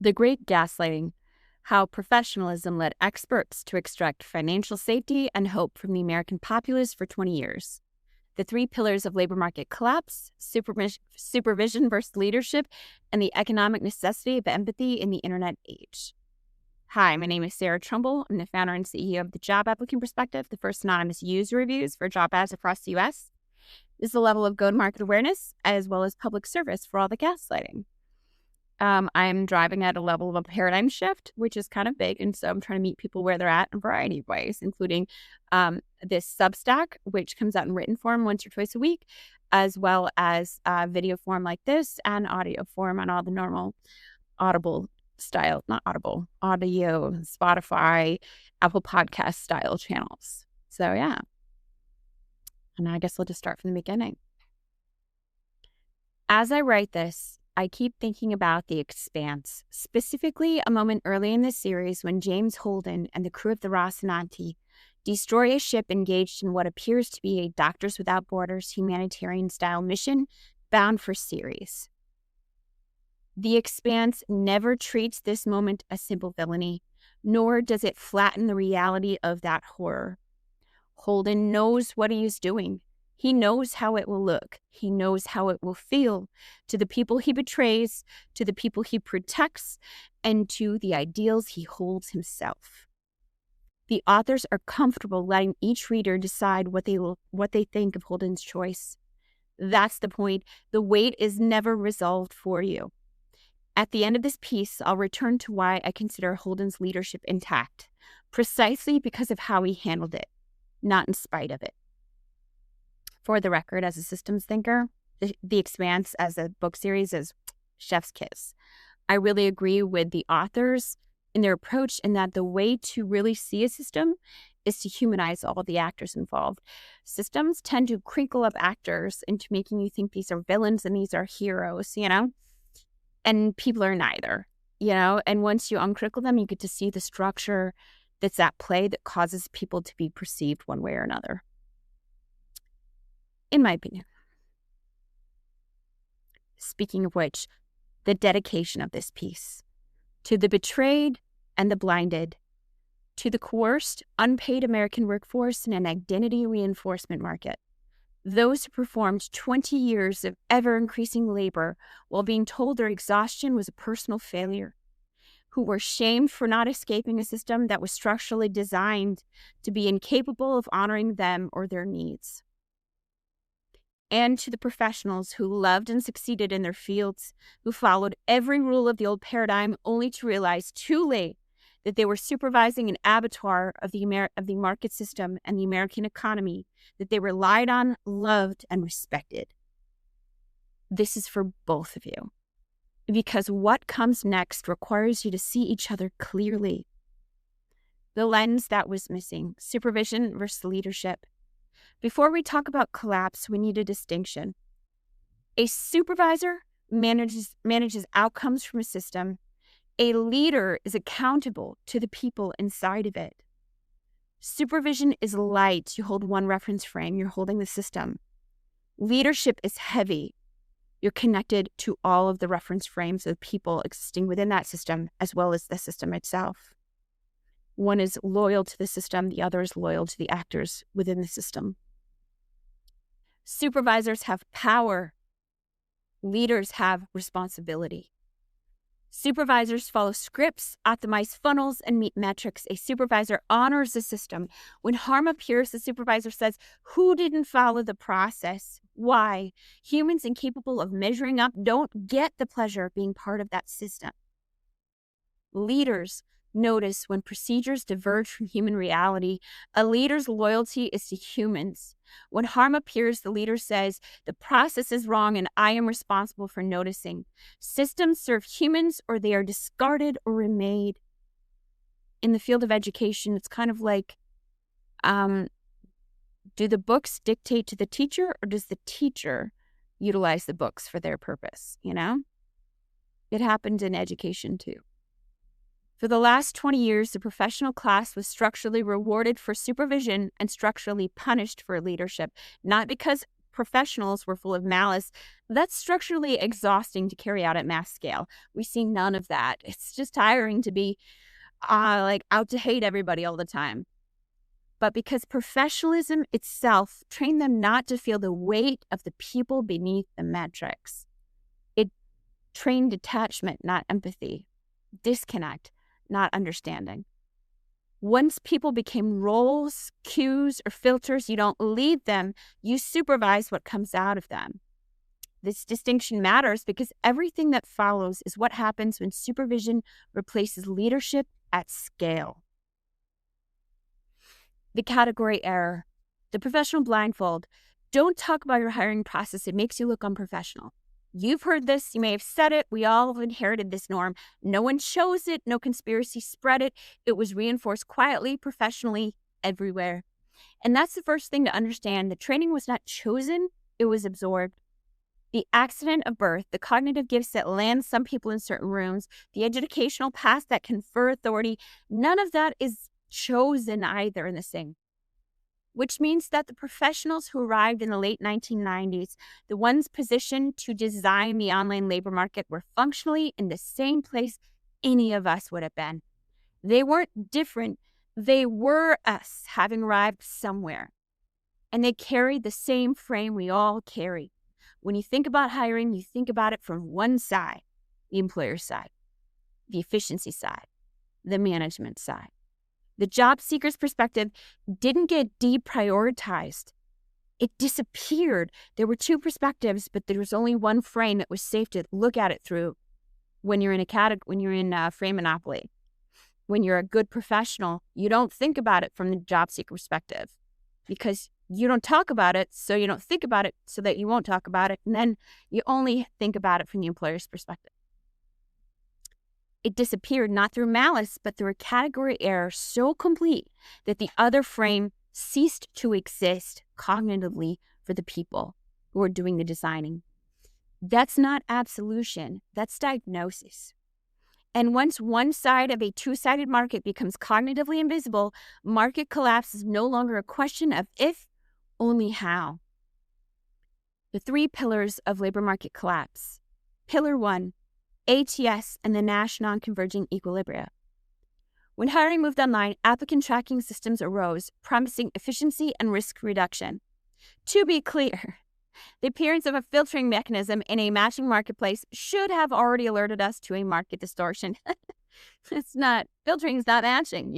The Great Gaslighting: How Professionalism Led Experts to Extract Financial Safety and Hope from the American Populace for 20 Years. The Three Pillars of Labor Market Collapse, Supervision versus Leadership, and the Economic Necessity of Empathy in the Internet Age. Hi, my name is Sarah Trumbull. I'm the founder and CEO of the Job Applicant Perspective, the first anonymous user reviews for job ads across the U.S. This is a level of go-to-market awareness as well as public service for all the gaslighting. I'm driving at a level of a paradigm shift, which is kind of big. And so I'm trying to meet people where they're at in a variety of ways, including this Substack, which comes out in written form once or twice a week, as well as video form like this and audio form on all the normal audio, Spotify, Apple Podcast style channels. So yeah. And I guess we'll just start from the beginning. As I write this, I keep thinking about The Expanse, specifically a moment early in this series when James Holden and the crew of the Rocinante destroy a ship engaged in what appears to be a Doctors Without Borders humanitarian-style mission bound for Ceres. The Expanse never treats this moment as simple villainy, nor does it flatten the reality of that horror. Holden knows what he is doing. He knows how it will look. He knows how it will feel to the people he betrays, to the people he protects, and to the ideals he holds himself. The authors are comfortable letting each reader decide what they think of Holden's choice. That's the point. The weight is never resolved for you. At the end of this piece, I'll return to why I consider Holden's leadership intact, precisely because of how he handled it, not in spite of it. For the record, as a systems thinker, The Expanse as a book series is chef's kiss. I really agree with the authors in their approach in that the way to really see a system is to humanize all the actors involved. Systems tend to crinkle up actors into making you think these are villains and these are heroes, and people are neither, and once you uncrinkle them, you get to see the structure that's at play that causes people to be perceived one way or another. In my opinion. Speaking of which, the dedication of this piece to the betrayed and the blinded, to the coerced, unpaid American workforce in an identity reinforcement market, those who performed 20 years of ever-increasing labor while being told their exhaustion was a personal failure, who were shamed for not escaping a system that was structurally designed to be incapable of honoring them or their needs. And to the professionals who loved and succeeded in their fields, who followed every rule of the old paradigm only to realize too late that they were supervising an abattoir of the market system and the American economy that they relied on, loved, and respected. This is for both of you, because what comes next requires you to see each other clearly. The lens that was missing, supervision versus leadership. Before we talk about collapse, we need a distinction. A supervisor manages outcomes from a system. A leader is accountable to the people inside of it. Supervision is light. You hold one reference frame. You're holding the system. Leadership is heavy. You're connected to all of the reference frames of people existing within that system, as well as the system itself. One is loyal to the system. The other is loyal to the actors within the system. Supervisors have power. Leaders have responsibility. Supervisors follow scripts, optimize funnels, and meet metrics. A supervisor honors the system. When harm appears, the supervisor says, who didn't follow the process? Why? Humans incapable of measuring up don't get the pleasure of being part of that system. Leaders notice when procedures diverge from human reality. A leader's loyalty is to humans. When harm appears, the leader says, the process is wrong and I am responsible for noticing. Systems serve humans or they are discarded or remade. In the field of education, it's kind of like, do the books dictate to the teacher or does the teacher utilize the books for their purpose? It happened in education too. For the last 20 years, the professional class was structurally rewarded for supervision and structurally punished for leadership, not because professionals were full of malice, that's structurally exhausting to carry out at mass scale. We see none of that. It's just tiring to be like out to hate everybody all the time. But because professionalism itself trained them not to feel the weight of the people beneath the metrics. It trained detachment, not empathy, disconnect, not understanding. Once people became roles, cues, or filters, you don't lead them, you supervise what comes out of them. This distinction matters because everything that follows is what happens when supervision replaces leadership at scale. The category error, the professional blindfold. Don't talk about your hiring process. It makes you look unprofessional. You've heard this. You may have said it. We all have inherited this norm. No one chose it. No conspiracy spread it. It was reinforced quietly, professionally, everywhere. And that's the first thing to understand. The training was not chosen. It was absorbed. The accident of birth, the cognitive gifts that land some people in certain rooms, the educational paths that confer authority, none of that is chosen either in the same. Which means that the professionals who arrived in the late 1990s, the ones positioned to design the online labor market, were functionally in the same place any of us would have been. They weren't different. They were us, having arrived somewhere. And they carried the same frame we all carry. When you think about hiring, you think about it from one side, the employer side, the efficiency side, the management side. The job seeker's perspective didn't get deprioritized. It disappeared. There were two perspectives, but there was only one frame that was safe to look at it through when you're in frame monopoly. When you're a good professional, you don't think about it from the job seeker perspective because you don't talk about it, so you don't think about it so that you won't talk about it, and then you only think about it from the employer's perspective. It disappeared not through malice, but through a category error so complete that the other frame ceased to exist cognitively for the people who are doing the designing. That's not absolution, that's diagnosis. And once one side of a two-sided market becomes cognitively invisible, market collapse is no longer a question of if, only how. The three pillars of labor market collapse. Pillar 1, ATS and the Nash Non-Converging Equilibrium. When hiring moved online, applicant tracking systems arose, promising efficiency and risk reduction. To be clear, the appearance of a filtering mechanism in a matching marketplace should have already alerted us to a market distortion. Filtering is not matching,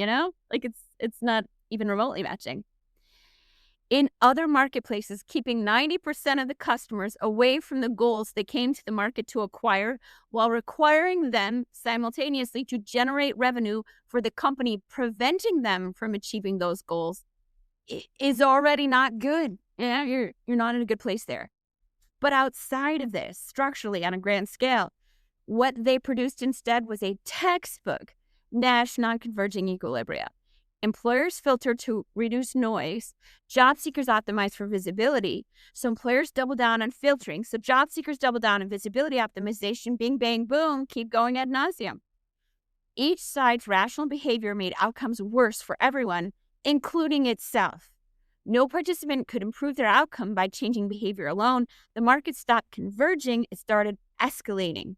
it's not even remotely matching. In other marketplaces, keeping 90% of the customers away from the goals they came to the market to acquire while requiring them simultaneously to generate revenue for the company, preventing them from achieving those goals, is already not good. Yeah, you're not in a good place there. But outside of this, structurally on a grand scale, what they produced instead was a textbook Nash Non-Converging Equilibrium. Employers filter to reduce noise. Job seekers optimize for visibility. So employers double down on filtering. So job seekers double down on visibility optimization. Bing, bang, boom. Keep going ad nauseum. Each side's rational behavior made outcomes worse for everyone, including itself. No participant could improve their outcome by changing behavior alone. The market stopped converging. It started escalating.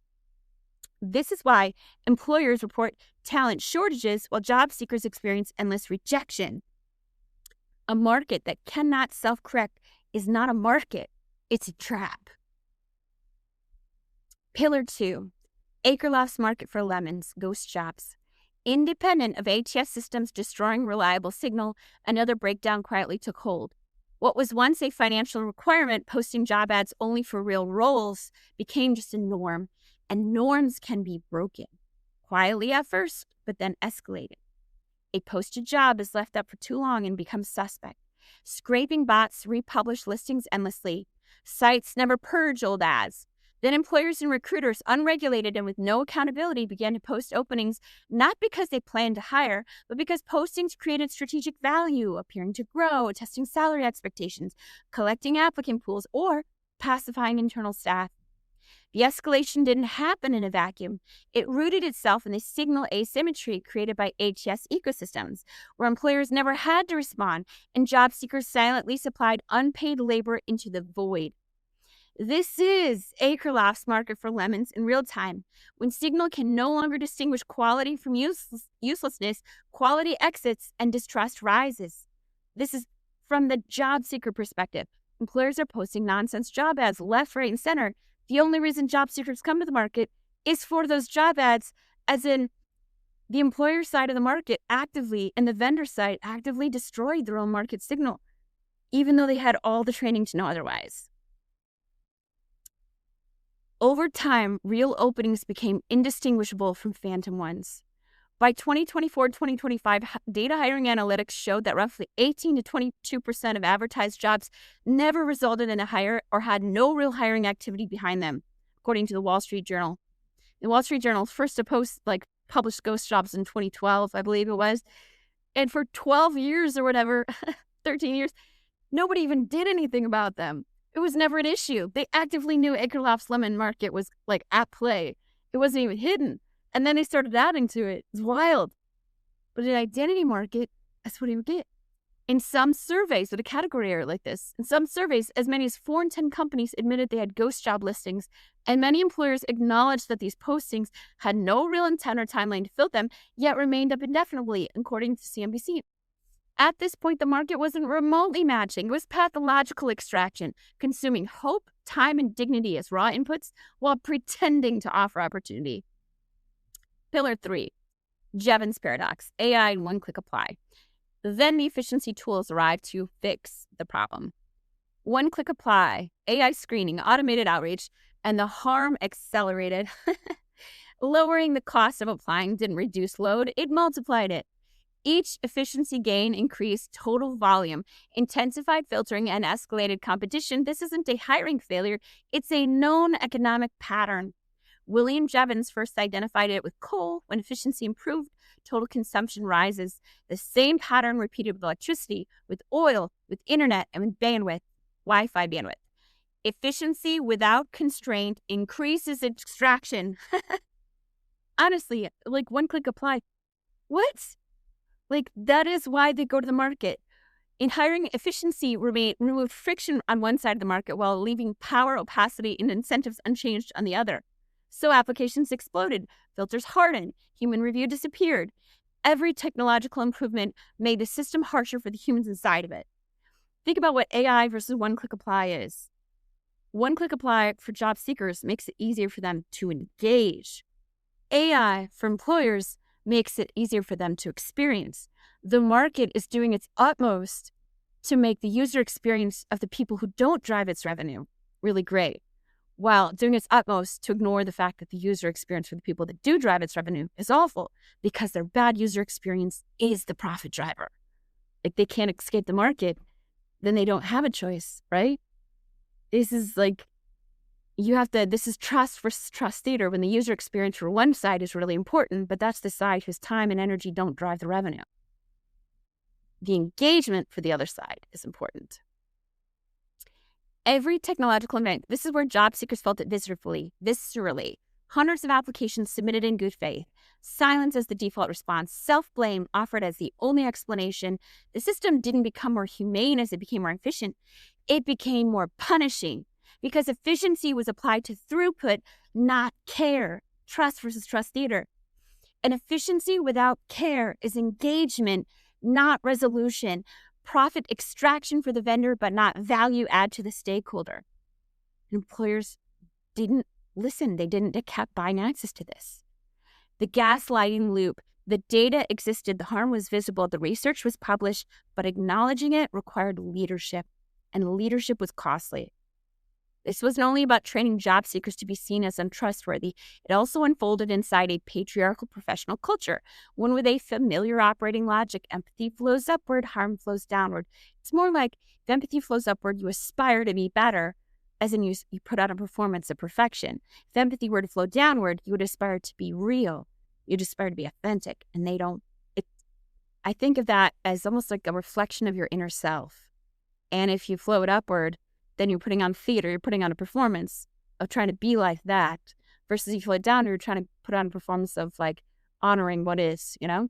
This is why employers report talent shortages while job seekers experience endless rejection. A market that cannot self-correct is not a market, it's a trap. Pillar 2, Akerlof's market for lemons, ghost jobs. Independent of ATS systems destroying reliable signal, another breakdown quietly took hold. What was once a financial requirement, posting job ads only for real roles, became just a norm. And norms can be broken, quietly at first, but then escalated. A posted job is left up for too long and becomes suspect. Scraping bots republish listings endlessly. Sites never purge old ads. Then employers and recruiters, unregulated and with no accountability, began to post openings, not because they planned to hire, but because postings created strategic value, appearing to grow, testing salary expectations, collecting applicant pools, or pacifying internal staff. The escalation didn't happen in a vacuum. It rooted itself in the signal asymmetry created by HES ecosystems, where employers never had to respond and job seekers silently supplied unpaid labor into the void. This is Akerlof's market for lemons in real time. When signal can no longer distinguish quality from uselessness, quality exits and distrust rises. This is from the job seeker perspective. Employers are posting nonsense job ads left, right, and center. The only reason job seekers come to the market is for those job ads, as in the employer side of the market actively and the vendor side actively destroyed their own market signal, even though they had all the training to know otherwise. Over time, real openings became indistinguishable from phantom ones. By 2024-2025, data hiring analytics showed that roughly 18 to 22% of advertised jobs never resulted in a hire or had no real hiring activity behind them, according to the Wall Street Journal. The Wall Street Journal first published ghost jobs in 2012, I believe it was. And for 12 years or whatever, 13 years, nobody even did anything about them. It was never an issue. They actively knew Akerlof's lemon market was at play. It wasn't even hidden. And then they started adding to it. It's wild. But in identity market, that's what you get. In some surveys with a category area like this, in some surveys, as many as 4 in 10 companies admitted they had ghost job listings, and many employers acknowledged that these postings had no real intent or timeline to fill them, yet remained up indefinitely, according to CNBC. At this point, the market wasn't remotely matching. It was pathological extraction, consuming hope, time, and dignity as raw inputs while pretending to offer opportunity. Pillar 3, Jevons Paradox, AI and one-click apply. Then the efficiency tools arrived to fix the problem. One-click apply, AI screening, automated outreach, and the harm accelerated. Lowering the cost of applying didn't reduce load, it multiplied it. Each efficiency gain increased total volume, intensified filtering, and escalated competition. This isn't a hiring failure, it's a known economic pattern. William Jevons first identified it with coal. When efficiency improved, total consumption rises. The same pattern repeated with electricity, with oil, with internet, and with bandwidth, Wi-Fi bandwidth. Efficiency without constraint increases extraction. Honestly, one-click apply. What? That is why they go to the market. In hiring, efficiency removed friction on one side of the market while leaving power, opacity, and incentives unchanged on the other. So applications exploded, filters hardened, human review disappeared. Every technological improvement made the system harsher for the humans inside of it. Think about what AI versus one-click apply is. One-click apply for job seekers makes it easier for them to engage. AI for employers makes it easier for them to experience. The market is doing its utmost to make the user experience of the people who don't drive its revenue really great, while doing its utmost to ignore the fact that the user experience for the people that do drive its revenue is awful, because their bad user experience is the profit driver. They can't escape the market, then they don't have a choice, right? This is this is trust versus trust theater, when the user experience for one side is really important, but that's the side whose time and energy don't drive the revenue. The engagement for the other side is important. Every technological event, this is where job seekers felt it viscerally. Hundreds of applications submitted in good faith. Silence as the default response. Self-blame offered as the only explanation. The system didn't become more humane as it became more efficient. It became more punishing, because efficiency was applied to throughput, not care. Trust versus trust theater. And efficiency without care is engagement, not resolution. Profit extraction for the vendor, but not value add to the stakeholder. Employers didn't listen. They kept buying access to this. The gaslighting loop. The data existed. The harm was visible. The research was published, but acknowledging it required leadership, and leadership was costly. This wasn't only about training job seekers to be seen as untrustworthy. It also unfolded inside a patriarchal professional culture, one with a familiar operating logic. Empathy flows upward, harm flows downward. It's more like if empathy flows upward, you aspire to be better, as in you put out a performance of perfection. If empathy were to flow downward, you would aspire to be real. You'd aspire to be authentic, and they don't. I think of that as almost like a reflection of your inner self. And if you flow it upward, then you're putting on theater, you're putting on a performance of trying to be like that versus you feel it down, you're trying to put on a performance of like honoring what is, you know?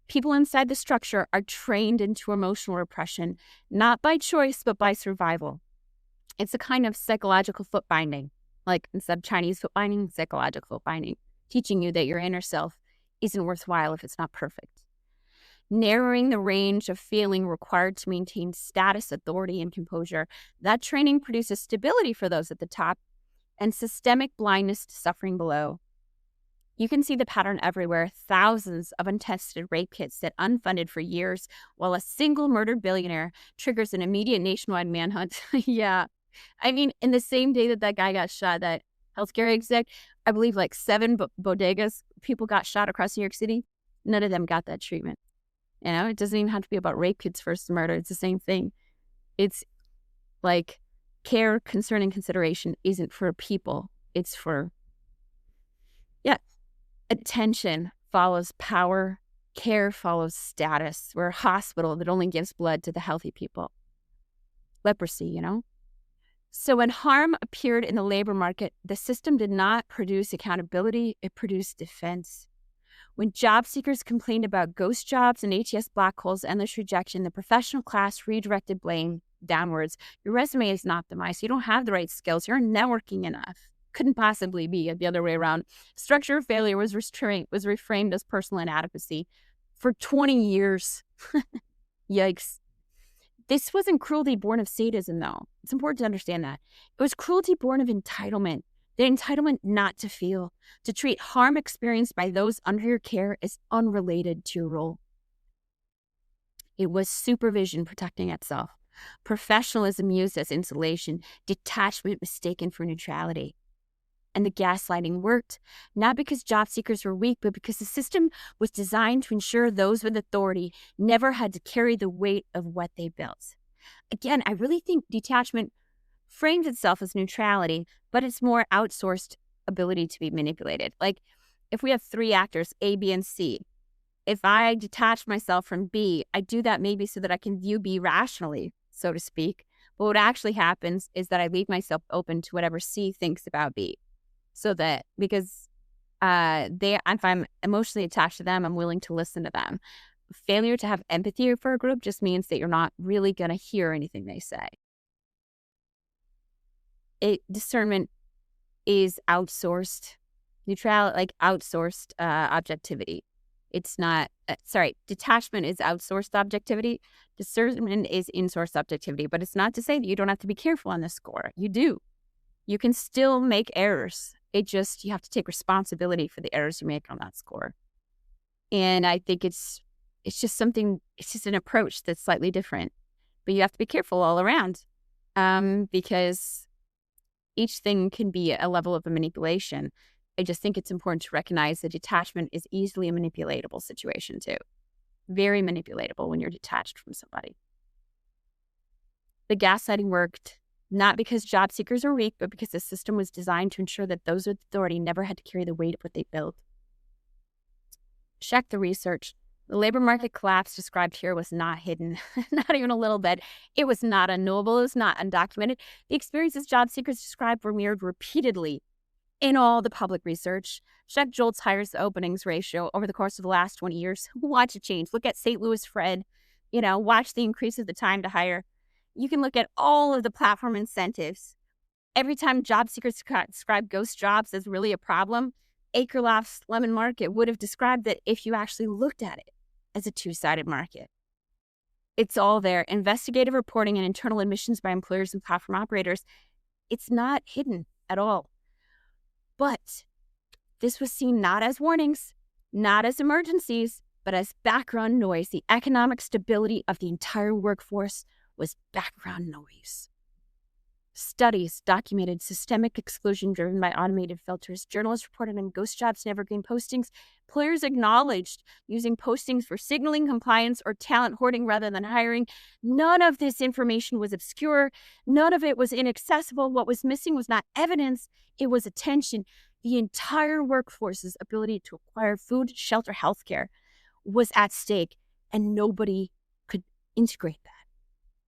People inside the structure are trained into emotional repression, not by choice, but by survival. It's a kind of psychological foot binding, like instead of Chinese foot binding, psychological foot binding, teaching you that your inner self isn't worthwhile if it's not perfect. Narrowing the range of feeling required to maintain status, authority, and composure, that training produces stability for those at the top and systemic blindness to suffering below. You can see the pattern everywhere. Thousands of untested rape kits sit unfunded for years, while a single murdered billionaire triggers an immediate nationwide manhunt. Yeah. I mean, in the same day that guy got shot, that healthcare exec, I believe like 7 bodegas, people got shot across New York City. None of them got that treatment. You know, it doesn't even have to be about rape kits versus murder. It's the same thing. It's like care, concern, and consideration isn't for people. It's for, yeah. Attention follows power. Care follows status. We're a hospital that only gives blood to the healthy people. Leprosy, you know? So when harm appeared in the labor market, the system did not produce accountability, it produced defense. When job seekers complained about ghost jobs and ATS black holes, endless rejection, the professional class redirected blame downwards. Your resume is not optimized. You don't have the right skills. You're not networking enough. Couldn't possibly be the other way around. Structure of failure was reframed as personal inadequacy for 20 years. Yikes. This wasn't cruelty born of sadism, though. It's important to understand that. It was cruelty born of entitlement. The entitlement not to feel, to treat harm experienced by those under your care as unrelated to your role. It was supervision protecting itself. Professionalism used as insulation. Detachment mistaken for neutrality. And the gaslighting worked, not because job seekers were weak, but because the system was designed to ensure those with authority never had to carry the weight of what they built. Again, I really think detachment frames itself as neutrality, but it's more outsourced ability to be manipulated. Like if we have 3 actors, A, B, and C, if I detach myself from B, I do that maybe so that I can view B rationally, so to speak. But what actually happens is that I leave myself open to whatever C thinks about B. So that because if I'm emotionally attached to them, I'm willing to listen to them. Failure to have empathy for a group just means that you're not really going to hear anything they say. Discernment is outsourced, outsourced objectivity. It's not, detachment is outsourced objectivity. Discernment is insourced objectivity. But it's not to say that you don't have to be careful on this score. You do. You can still make errors. You have to take responsibility for the errors you make on that score. And I think it's just an approach that's slightly different. But you have to be careful all around because each thing can be a level of a manipulation. I just think it's important to recognize that detachment is easily a manipulatable situation too. Very manipulatable when you're detached from somebody. The gaslighting worked not because job seekers are weak, but because the system was designed to ensure that those with authority never had to carry the weight of what they built. Check the research. The labor market collapse described here was not hidden, not even a little bit. It was not unknowable. It was not undocumented. The experiences job seekers described were mirrored repeatedly in all the public research. Check JOLTS hires openings ratio over the course of the last 20 years. Watch it change. Look at St. Louis Fred. Watch the increase of the time to hire. You can look at all of the platform incentives. Every time job seekers describe ghost jobs as really a problem, Akerlof's Lemon Market would have described it if you actually looked at it as a two-sided market. It's all there. Investigative reporting and internal admissions by employers and platform operators. It's not hidden at all. But this was seen not as warnings, not as emergencies, but as background noise. The economic stability of the entire workforce was background noise. Studies documented systemic exclusion driven by automated filters. Journalists reported on ghost jobs and evergreen postings. Employers acknowledged using postings for signaling compliance or talent hoarding rather than hiring. None of this information was obscure. None of it was inaccessible. What was missing was not evidence, it was attention. The entire workforce's ability to acquire food, shelter, healthcare was at stake, and nobody could integrate that.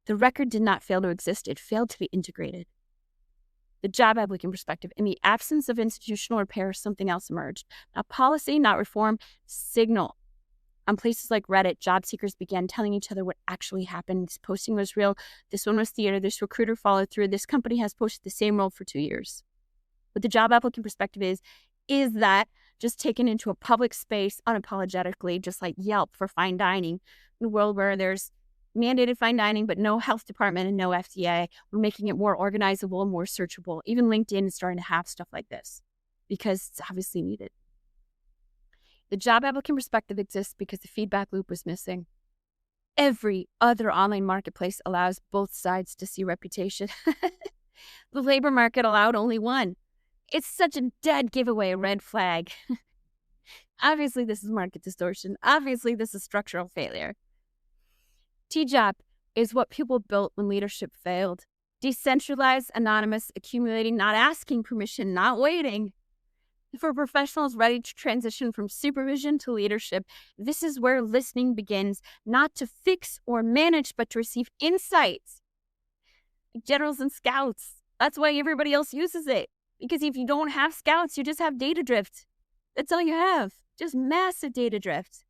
The record did not fail to exist. It failed to be integrated. The job applicant perspective. In the absence of institutional repair, something else emerged. Not policy, not reform, signal. On places like Reddit, job seekers began telling each other what actually happened. This posting was real. This one was theater. This recruiter followed through. This company has posted the same role for 2 years. What the job applicant perspective is that just taken into a public space unapologetically, just like Yelp for fine dining, in a world where there's mandated fine dining, but no health department and no FDA, we're making it more organizable and more searchable. Even LinkedIn is starting to have stuff like this because it's obviously needed. The job applicant perspective exists because the feedback loop was missing. Every other online marketplace allows both sides to see reputation. The labor market allowed only one. It's such a dead giveaway, a red flag. Obviously, this is market distortion. Obviously, this is structural failure. TJAP is what people built when leadership failed. Decentralized, anonymous, accumulating, not asking permission, not waiting. For professionals ready to transition from supervision to leadership, this is where listening begins, not to fix or manage, but to receive insights. Like generals and scouts. That's why everybody else uses it. Because if you don't have scouts, you just have data drift. That's all you have. Just massive data drift.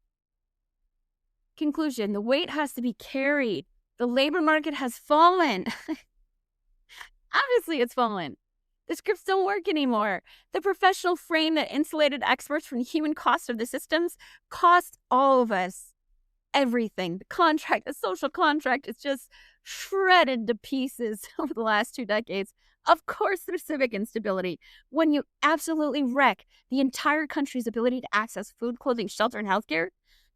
Conclusion, the weight has to be carried. The labor market has fallen. Obviously, it's fallen. The scripts don't work anymore. The professional frame that insulated experts from the human cost of the systems cost all of us everything. The contract, the social contract, is just shredded to pieces over the last 2 decades. Of course, there's civic instability. When you absolutely wreck the entire country's ability to access food, clothing, shelter, and healthcare,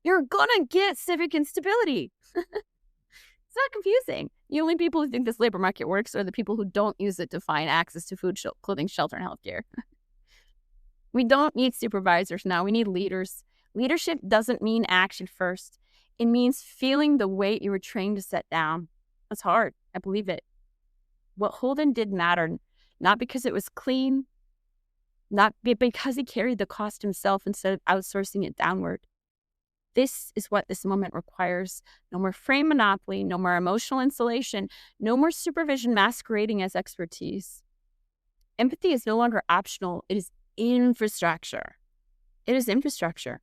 you're gonna get civic instability. It's not confusing. The only people who think this labor market works are the people who don't use it to find access to food, clothing, shelter, and healthcare. We don't need supervisors now. We need leaders. Leadership doesn't mean action first. It means feeling the weight you were trained to set down. That's hard. I believe it. What Holden did mattered, not because it was clean, not because he carried the cost himself instead of outsourcing it downward. This is what this moment requires. No more frame monopoly, no more emotional insulation, no more supervision masquerading as expertise. Empathy is no longer optional. It is infrastructure. It is infrastructure.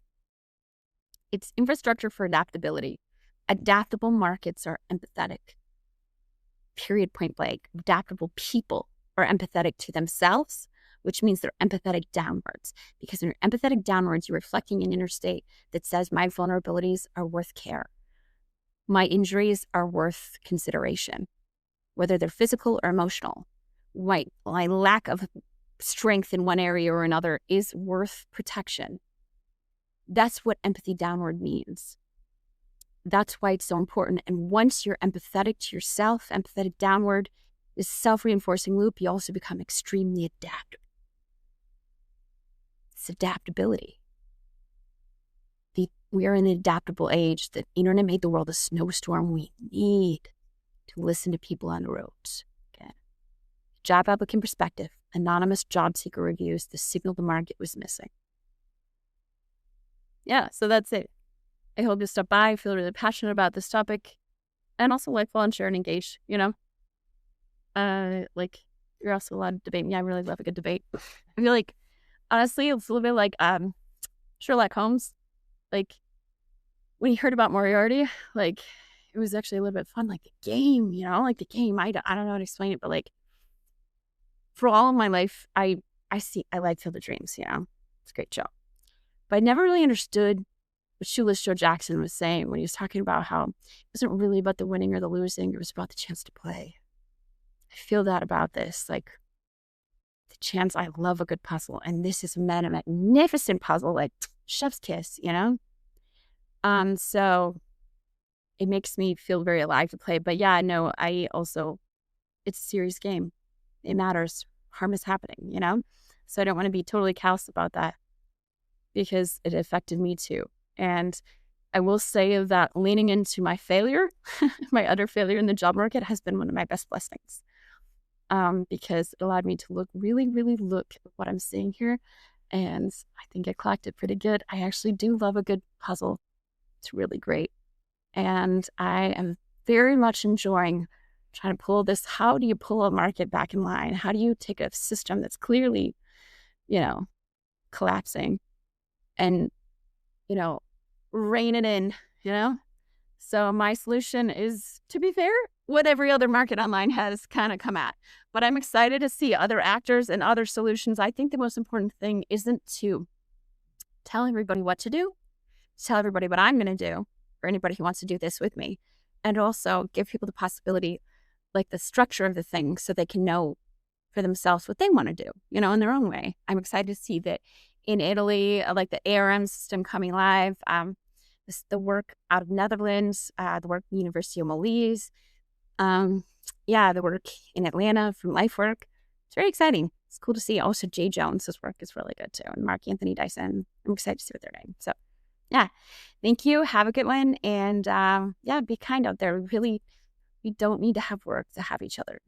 It's infrastructure for adaptability. Adaptable markets are empathetic. Period, point blank. Adaptable people are empathetic to themselves, which means they're empathetic downwards. Because when you're empathetic downwards, you're reflecting an inner state that says my vulnerabilities are worth care. My injuries are worth consideration, whether they're physical or emotional. My lack of strength in one area or another is worth protection. That's what empathy downward means. That's why it's so important. And once you're empathetic to yourself, empathetic downward, this self-reinforcing loop, you also become extremely adaptable. It's adaptability. We are in an adaptable age. The internet made the world a snowstorm. We need to listen to people on the roads. Okay. Job applicant perspective, anonymous job seeker reviews, the signal the market was missing. Yeah, so that's it. I hope you stop by. I feel really passionate about this topic. And also like, follow and share and engage, you know? You're also allowed to debate me. I really love a good debate. I feel like, honestly, it's a little bit like Sherlock Holmes. Like, when he heard about Moriarty, like, it was actually a little bit fun. Like, the game, you know? Like, the game, I don't know how to explain it, but, like, for all of my life, I like Field of Dreams, you know? It's a great show. But I never really understood what Shoeless Joe Jackson was saying when he was talking about how it wasn't really about the winning or the losing. It was about the chance to play. I feel that about this. Like, the chance, I love a good puzzle. And this is a magnificent puzzle, like chef's kiss, you know? So it makes me feel very alive to play. But yeah, no, it's a serious game. It matters. Harm is happening, you know? So I don't want to be totally callous about that because it affected me too. And I will say that leaning into my failure, my utter failure in the job market has been one of my best blessings. Because it allowed me to really look at what I'm seeing here. And I think I clocked it pretty good. I actually do love a good puzzle. It's really great. And I am very much enjoying trying to pull this. How do you pull a market back in line? How do you take a system that's clearly, collapsing and, rein it in, So my solution is, to be fair, what every other market online has kind of come at. But I'm excited to see other actors and other solutions. I think the most important thing isn't to tell everybody what to do, tell everybody what I'm going to do, or anybody who wants to do this with me, and also give people the possibility, like the structure of the thing, so they can know for themselves what they want to do, in their own way. I'm excited to see that in Italy, like the ARM system coming live, the work out of Netherlands, the work at the University of Molise, the work in Atlanta from LifeWork. It's very exciting. It's cool to see. Also, Jay Jones's work is really good too, and Mark Anthony Dyson. I'm excited to see what they're doing. So, thank you. Have a good one, and be kind out there. Really, we don't need to have work to have each other.